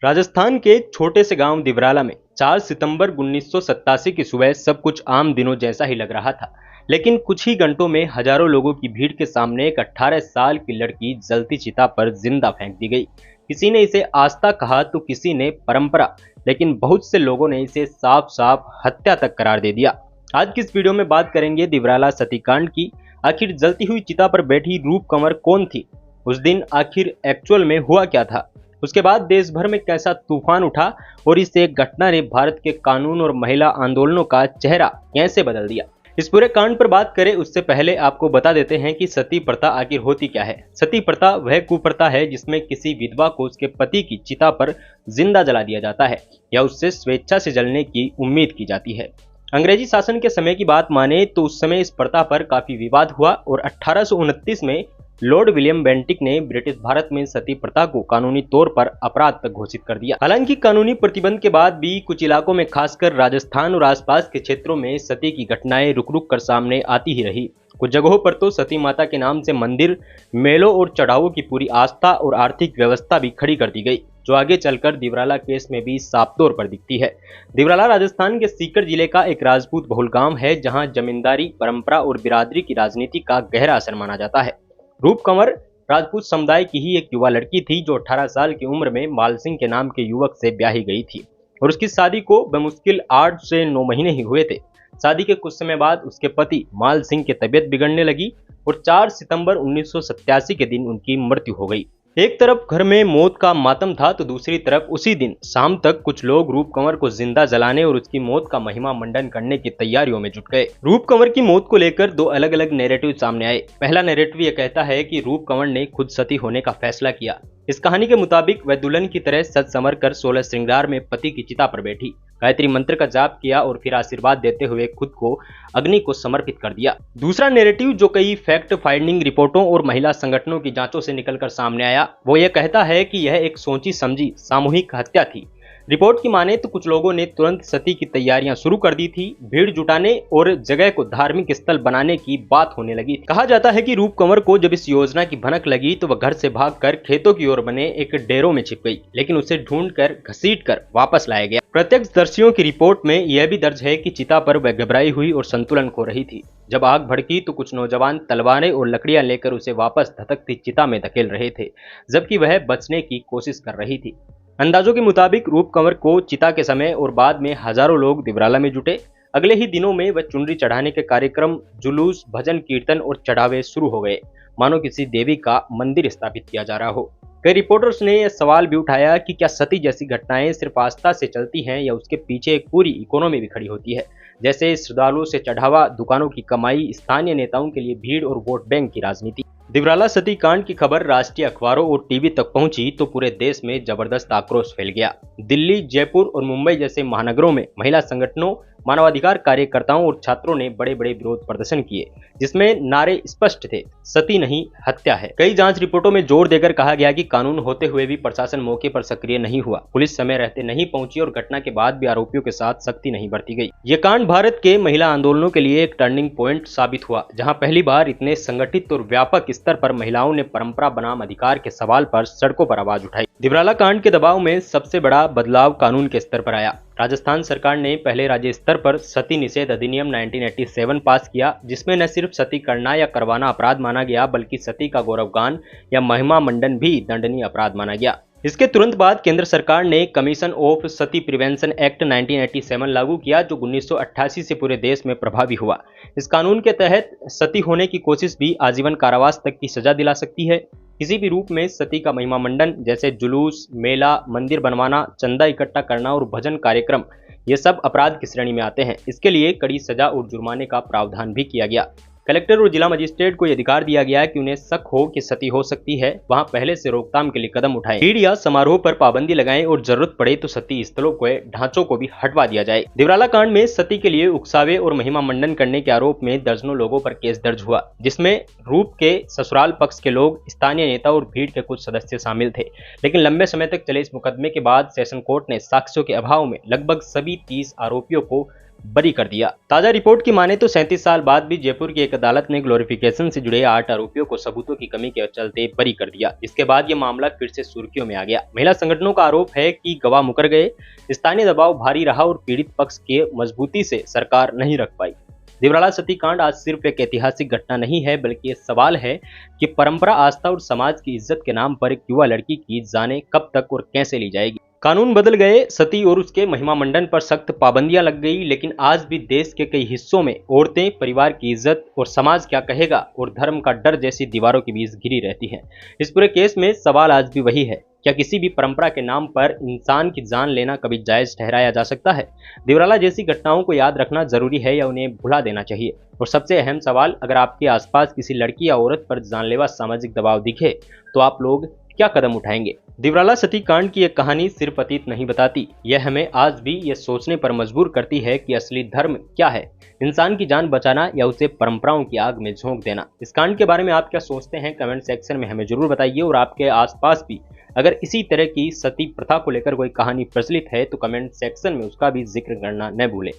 राजस्थान के एक छोटे से गांव दिवराला में 4 सितंबर 1987 की सुबह सब कुछ आम दिनों जैसा ही लग रहा था। लेकिन कुछ ही घंटों में हजारों लोगों की भीड़ के सामने एक 18 साल की लड़की जलती चिता पर जिंदा फेंक दी गई। किसी ने इसे आस्था कहा तो किसी ने परंपरा, लेकिन बहुत से लोगों ने इसे साफ साफ हत्या तक करार दे दिया। आज की इस वीडियो में बात करेंगे दिवराला सतीकांड की। आखिर जलती हुई चिता पर बैठी रूप कंवर कौन थी, उस दिन आखिर एक्चुअल में हुआ क्या था, उसके बाद देश भर में कैसा तूफान उठा और इस एक घटना ने भारत के कानून और महिला आंदोलनों का चेहरा कैसे बदल दिया। इस पूरे कांड पर बात करें उससे पहले आपको बता देते हैं कि सती प्रथा आखिर होती क्या है। सती प्रथा वह कुप्रथा है जिसमें किसी विधवा को उसके पति की चिता पर जिंदा जला दिया जाता है या उससे स्वेच्छा से जलने की उम्मीद की जाती है। अंग्रेजी शासन के समय की बात माने तो उस समय इस प्रथा पर काफी विवाद हुआ और 1829 में लॉर्ड विलियम बेंटिक ने ब्रिटिश भारत में सती प्रथा को कानूनी तौर पर अपराध तक घोषित कर दिया। हालांकि कानूनी प्रतिबंध के बाद भी कुछ इलाकों में, खासकर राजस्थान और आसपास के क्षेत्रों में सती की घटनाएं रुक रुक कर सामने आती ही रही। कुछ जगहों पर तो सती माता के नाम से मंदिर, मेलों और चढ़ावों की पूरी आस्था और आर्थिक व्यवस्था भी खड़ी कर दी गई, जो आगे चलकर दिवराला केस में भी साफ तौर पर दिखती है। दिवराला राजस्थान के सीकर जिले का एक राजपूत बहुल गांव है, जहां जमींदारी, परंपरा और बिरादरी की राजनीति का गहरा असर माना जाता है। रूप कंवर राजपूत समुदाय की ही एक युवा लड़की थी जो 18 साल की उम्र में माल सिंह के नाम के युवक से ब्याही गई थी और उसकी शादी को बमुश्किल 8 से 9 महीने ही हुए थे। शादी के कुछ समय बाद उसके पति माल सिंह की तबीयत बिगड़ने लगी और 4 सितंबर 1987 के दिन उनकी मृत्यु हो गई। एक तरफ घर में मौत का मातम था तो दूसरी तरफ उसी दिन शाम तक कुछ लोग रूप कंवर को जिंदा जलाने और उसकी मौत का महिमा मंडन करने की तैयारियों में जुट गए। रूप कंवर की मौत को लेकर दो अलग अलग नैरेटिव सामने आए। पहला नैरेटिव यह कहता है कि रूप कंवर ने खुद सती होने का फैसला किया। इस कहानी के मुताबिक वह दुल्हन की तरह सज संवर कर 16 श्रृंगार में पति की चिता पर बैठी, गायत्री मंत्र का जाप किया और फिर आशीर्वाद देते हुए खुद को अग्नि को समर्पित कर दिया। दूसरा नैरेटिव, जो कई फैक्ट फाइंडिंग रिपोर्टों और महिला संगठनों की जांचों से निकलकर सामने आया, वो यह कहता है कि यह एक सोची समझी सामूहिक हत्या थी। रिपोर्ट की माने तो कुछ लोगों ने तुरंत सती की तैयारियां शुरू कर दी थी। भीड़ जुटाने और जगह को धार्मिक स्थल बनाने की बात होने लगी। कहा जाता है कि रूप कंवर को जब इस योजना की भनक लगी तो वह घर से भागकर खेतों की ओर बने एक डेरों में छिप गई, लेकिन उसे ढूंढकर घसीटकर वापस लाया गया। प्रत्यक्षदर्शियों की रिपोर्ट में यह भी दर्ज है कि चिता पर वह घबराई हुई और संतुलन खो रही थी। जब आग भड़की तो कुछ नौजवान तलवारें और लकड़ियां लेकर उसे वापस धधकती चिता में धकेल रहे थे, जबकि वह बचने की कोशिश कर रही थी। अंदाजों के मुताबिक रूप कंवर को चिता के समय और बाद में हजारों लोग दिवराला में जुटे। अगले ही दिनों में वह चुनरी चढ़ाने के कार्यक्रम, जुलूस, भजन कीर्तन और चढ़ावे शुरू हो गए, मानो किसी देवी का मंदिर स्थापित किया जा रहा हो। कई रिपोर्टर्स ने यह सवाल भी उठाया कि क्या सती जैसी घटनाएं सिर्फ आस्था से चलती हैं या उसके पीछे एक पूरी इकोनॉमी भी खड़ी होती है, जैसे श्रद्धालुओं से चढ़ावा, दुकानों की कमाई, स्थानीय नेताओं के लिए भीड़ और वोट बैंक की राजनीति। दिवराला सती कांड की खबर राष्ट्रीय अखबारों और टीवी तक पहुंची तो पूरे देश में जबरदस्त आक्रोश फैल गया। दिल्ली, जयपुर और मुंबई जैसे महानगरों में महिला संगठनों, मानवाधिकार कार्यकर्ताओं और छात्रों ने बड़े बड़े विरोध प्रदर्शन किए, जिसमें नारे स्पष्ट थे, सती नहीं हत्या है। कई जांच रिपोर्टों में जोर देकर कहा गया कि कानून होते हुए भी प्रशासन मौके पर सक्रिय नहीं हुआ, पुलिस समय रहते नहीं पहुंची और घटना के बाद भी आरोपियों के साथ सख्ती नहीं बरती गई। ये कांड भारत के महिला आंदोलनों के लिए एक टर्निंग पॉइंट साबित हुआ, जहां पहली बार इतने संगठित और व्यापक स्तर पर महिलाओं ने परंपरा बनाम अधिकार के सवाल पर सड़कों पर आवाज उठाई। दिवराला कांड के दबाव में सबसे बड़ा बदलाव कानून के स्तर पर आया। राजस्थान सरकार ने पहले राज्य स्तर पर सती निषेध अधिनियम 1987 पास किया, जिसमें न सिर्फ सती करना या करवाना अपराध माना गया, बल्कि सती का गौरवगान या महिमा मंडन भी दंडनीय अपराध माना गया। इसके तुरंत बाद केंद्र सरकार ने commission of Sati prevention act 1987 लागू किया, जो 1988 से पूरे देश में प्रभावी हुआ। इस कानून के तहत सती होने की कोशिश भी आजीवन कारावास तक की सजा दिला सकती है। किसी भी रूप में सती का महिमा मंडन, जैसे जुलूस, मेला, मंदिर बनवाना, चंदा इकट्ठा करना और भजन कार्यक्रम, ये सब अपराध की श्रेणी में आते हैं। इसके लिए कड़ी सजा और जुर्माने का प्रावधान भी किया गया। कलेक्टर और जिला मजिस्ट्रेट को यह अधिकार दिया गया कि उन्हें शक हो कि सती हो सकती है, वहां पहले से रोकथाम के लिए कदम उठाएं। भीड़ या समारोह पर पाबंदी लगाएं और जरूरत पड़े तो सती स्थलों के ढांचों को भी हटवा दिया जाए। दिवराला कांड में सती के लिए उकसावे और महिमा मंडन करने के आरोप में दर्जनों लोगों पर केस दर्ज हुआ, जिसमें रूप के ससुराल पक्ष के लोग, स्थानीय नेता और भीड़ के कुछ सदस्य शामिल थे। लेकिन लंबे समय तक चले इस मुकदमे के बाद सेशन कोर्ट ने साक्ष्यों के अभाव में लगभग सभी 30 आरोपियों को बरी कर दिया। ताजा रिपोर्ट की माने तो 37 साल बाद भी जयपुर की एक अदालत ने ग्लोरिफिकेशन से जुड़े 8 आरोपियों को सबूतों की कमी के चलते बरी कर दिया। इसके बाद ये मामला फिर से सुर्खियों में आ गया। महिला संगठनों का आरोप है कि गवाह मुकर गए, स्थानीय दबाव भारी रहा और पीड़ित पक्ष के मजबूती से सरकार नहीं रख पाई। दिवराला सतीकांड आज सिर्फ एक ऐतिहासिक घटना नहीं है, बल्कि ये सवाल है कि परंपरा, आस्था और समाज की इज्जत के नाम पर एक युवा लड़की की जाने कब तक और कैसे ली जाएगी। कानून बदल गए, सती और उसके महिमा मंडन पर सख्त पाबंदियां लग गई, लेकिन आज भी देश के कई हिस्सों में औरतें परिवार की इज्जत और समाज क्या कहेगा और धर्म का डर जैसी दीवारों के बीच घिरी रहती हैं। इस पूरे केस में सवाल आज भी वही है, क्या किसी भी परंपरा के नाम पर इंसान की जान लेना कभी जायज ठहराया जा सकता है? दिवराला जैसी घटनाओं को याद रखना जरूरी है या उन्हें भुला देना चाहिए? और सबसे अहम सवाल, अगर आपके आसपास किसी लड़की या औरत पर जानलेवा सामाजिक दबाव दिखे तो आप लोग क्या कदम उठाएंगे? दिवराला सतीकांड की एक कहानी सिर्फ अतीत नहीं बताती, यह हमें आज भी ये सोचने पर मजबूर करती है कि असली धर्म क्या है, इंसान की जान बचाना या उसे परंपराओं की आग में झोंक देना। इस कांड के बारे में आप क्या सोचते हैं? कमेंट सेक्शन में हमें जरूर बताइए। और आपके आसपास भी अगर इसी तरह की सती प्रथा को लेकर कोई कहानी प्रचलित है तो कमेंट सेक्शन में उसका भी जिक्र करना न भूलें।